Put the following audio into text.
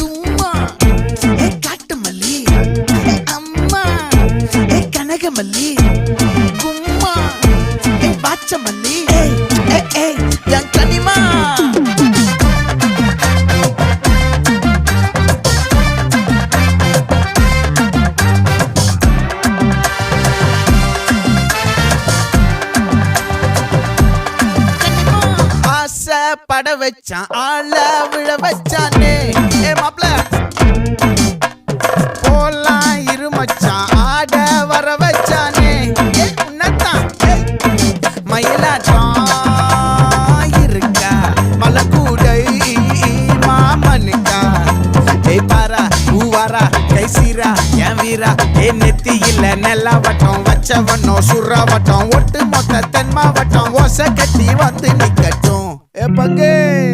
தும்மா ஏ காட்டு மல்லி ஏ அம்மா ஏ கனகமல்லி கும்மா ஏ பாச்ச மல்லி ஏ என் கனிமா பட வச்சான் ஆள விழ வச்சானே ஏ மாப்ள போலாம் இருமச்சான் ஆட வர வச்சானே ஏ உன்னத்தான் மயிலாட்டம் இருக்கா மலக்கூடை மாமனுக்கா ஏய் பாரா பூவாரா கைசீரா என் வீரா ஏ நெத்தி இல்ல நெல்லா வட்டம் வச்சவனோ சுறா வட்டம் ஒட்டு மொத்த தென் மாவட்டம் ஓசை கட்டி வந்து நிக்கட்டும். É pra quem?